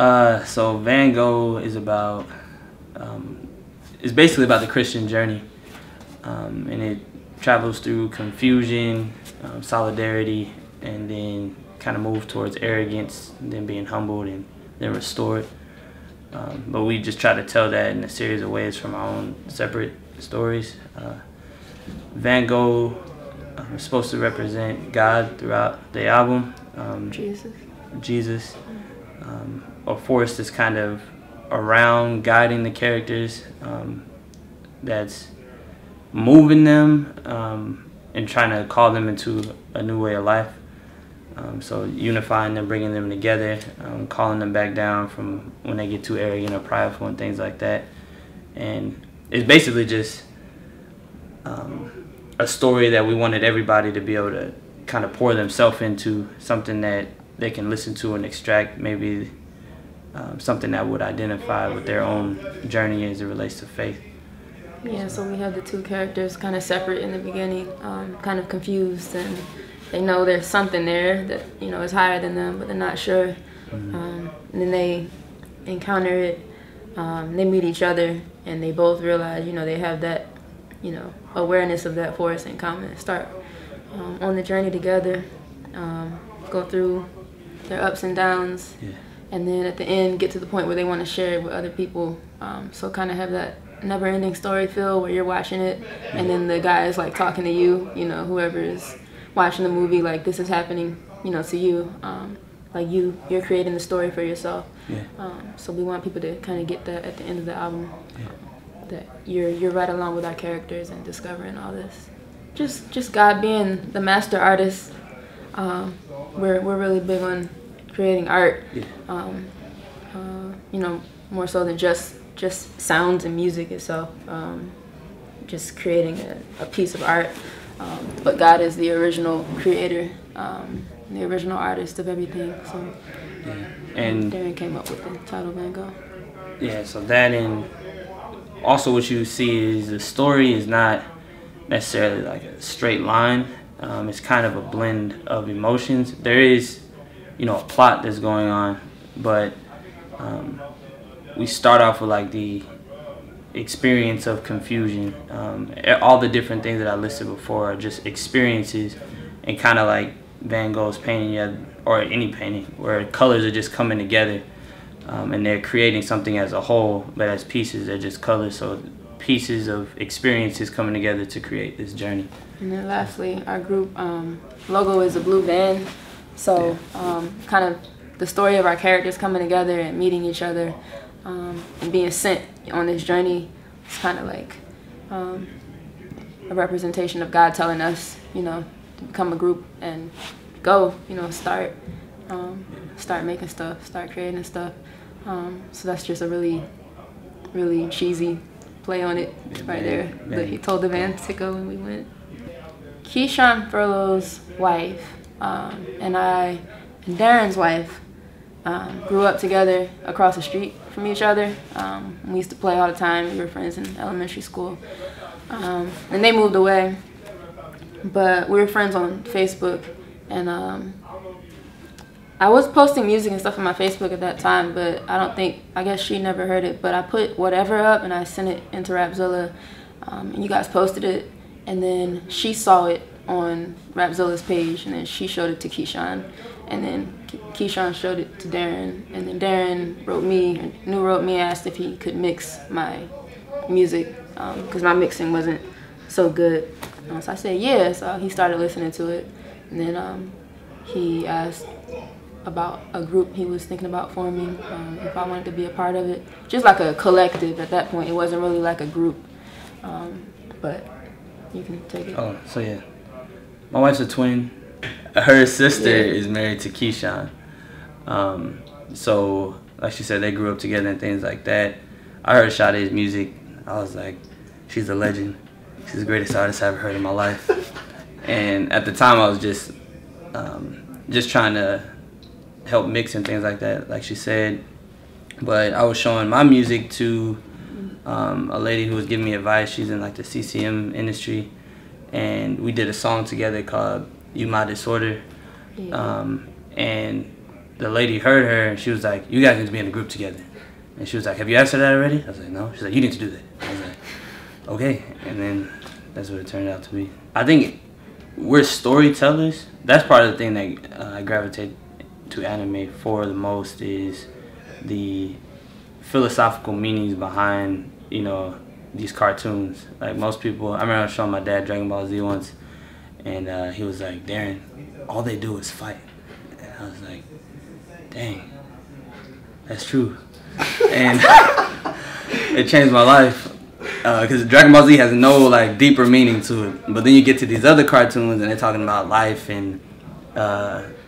So Van Gogh is about, it's basically about the Christian journey, and it travels through confusion, solidarity, and then kind of move towards arrogance, and then being humbled and then restored. But we just try to tell that in a series of ways from our own separate stories. Van Gogh is supposed to represent God throughout the album. Jesus. A force that's kind of around, guiding the characters, that's moving them and trying to call them into a new way of life. So unifying them, bringing them together, calling them back down from when they get too arrogant or prideful and things like that. And it's basically just a story that we wanted everybody to be able to kind of pour themselves into, something that they can listen to and extract maybe something that would identify with their own journey as it relates to faith. Yeah, so we have the two characters kind of separate in the beginning, kind of confused, and they know there's something there that, you know, is higher than them, but they're not sure. And then they encounter it, they meet each other, and they both realize, you know, they have that, you know, awareness of that force in common. Start on the journey together, go through their ups and downs, and then at the end get to the point where they want to share it with other people. So kind of have that never-ending story feel where you're watching it, and then the guy is like talking to you, you know, whoever is watching the movie, like this is happening, you know, to you, like you're creating the story for yourself. So we want people to kind of get that at the end of the album, that you're right along with our characters and discovering all this. Just God being the master artist. We're really big on creating art, you know, more so than just sounds and music itself, just creating a piece of art. But God is the original creator, the original artist of everything. So and Darren came up with the title Van Gogh. Yeah, so that, and also what you see is the story is not necessarily like a straight line. It's kind of a blend of emotions. There is, you know, a plot that's going on, but we start off with like the experience of confusion. All the different things that I listed before are just experiences, and kind of like Van Gogh's painting, or any painting, where colors are just coming together, and they're creating something as a whole, but as pieces they're just colors. So pieces of experiences coming together to create this journey. And then lastly, our group logo is a blue van. So kind of the story of our characters coming together and meeting each other, and being sent on this journey. It's kind of like a representation of God telling us, you know, to become a group and go, you know, start making stuff, start creating stuff. So that's just a really, really cheesy play on it right there. But he told the van to go when we went. Keyshawn Furlow's wife and I and Darren's wife grew up together across the street from each other. We used to play all the time. We were friends in elementary school. And they moved away. But we were friends on Facebook. And I was posting music and stuff on my Facebook at that time, but I guess she never heard it. But I put whatever up and I sent it into Rapzilla. And you guys posted it. And then she saw it on Rapzilla's page, and then she showed it to Keyshawn. And then Keyshawn showed it to Darren, and then Darren wrote me, asked if he could mix my music, because my mixing wasn't so good. So I said yeah, so he started listening to it. And then he asked about a group he was thinking about forming, if I wanted to be a part of it. Just like a collective at that point. It wasn't really like a group, but you can take it. Oh, so yeah. My wife's a twin. Her sister is married to Keyshawn. So, like she said, they grew up together and things like that. I heard Sade's music. I was like, she's a legend. She's the greatest artist I've ever heard in my life. And at the time, I was just trying to help mix and things like that, like she said. But I was showing my music to a lady who was giving me advice. She's in like the CCM industry. And we did a song together called You My Disorder. And the lady heard her and she was like, "You guys need to be in a group together." And she was like, "Have you asked her that already?" I was like, "No." She's like, "You need to do that." I was like, "Okay." And then that's what it turned out to be. I think we're storytellers. That's part of the thing that I gravitate to anime for the most, is the philosophical meanings behind, you know, these cartoons. Like most people, I remember showing my dad Dragon Ball Z once, and he was like, "Darren, all they do is fight." And I was like, "Dang, that's true." And it changed my life, because Dragon Ball Z has no like deeper meaning to it. But then you get to these other cartoons and they're talking about life, and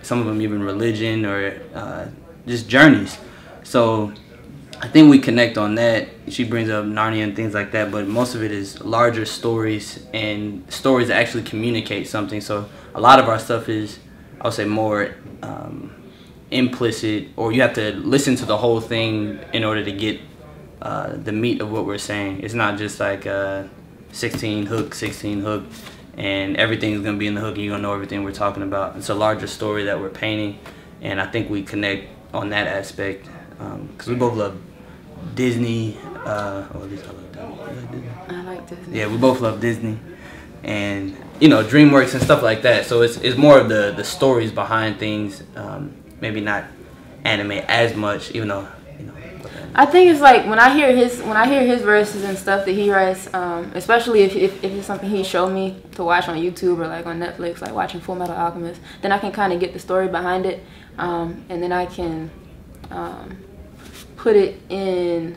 some of them even religion, or just journeys. So I think we connect on that. She brings up Narnia and things like that, but most of it is larger stories, and stories that actually communicate something. So a lot of our stuff is, I would say, more implicit, or you have to listen to the whole thing in order to get the meat of what we're saying. It's not just like 16 hook, and everything's gonna be in the hook and you're gonna know everything we're talking about. It's a larger story that we're painting, and I think we connect on that aspect, because we both love Disney. At least I love Disney. You like Disney? I like Disney. Yeah, we both love Disney, and you know, DreamWorks and stuff like that. So it's more of the stories behind things. Maybe not anime as much, even though, you know. I think it's like when I hear his verses and stuff that he writes, especially if it's something he showed me to watch on YouTube or like on Netflix, like watching Full Metal Alchemist, then I can kind of get the story behind it, and then I can put it in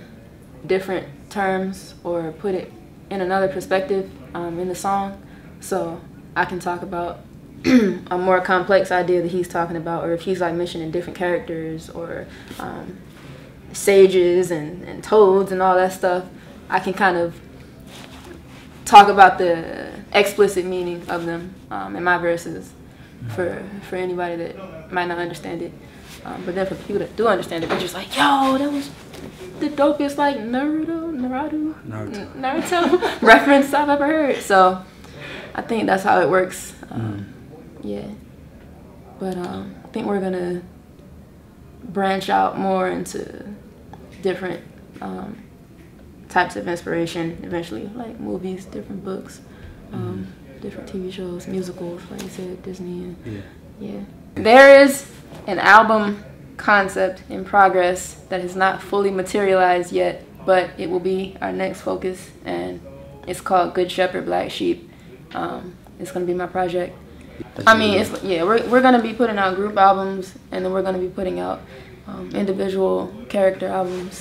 different terms or put it in another perspective in the song, so I can talk about a more complex idea that he's talking about, or if he's like mentioning different characters or sages and toads and all that stuff, I can kind of talk about the explicit meaning of them in my verses for anybody that might not understand it. But then for people that do understand it, they're just like, "Yo, that was the dopest like Naruto reference I've ever heard." So I think that's how it works. Yeah, but I think we're gonna branch out more into different types of inspiration eventually, like movies, different books, different TV shows, musicals, like you said, Disney. And, yeah. There is an album concept in progress that has not fully materialized yet, but it will be our next focus, and it's called Good Shepherd, Black Sheep. It's gonna be my project. I mean, we're gonna be putting out group albums, and then we're gonna be putting out individual character albums.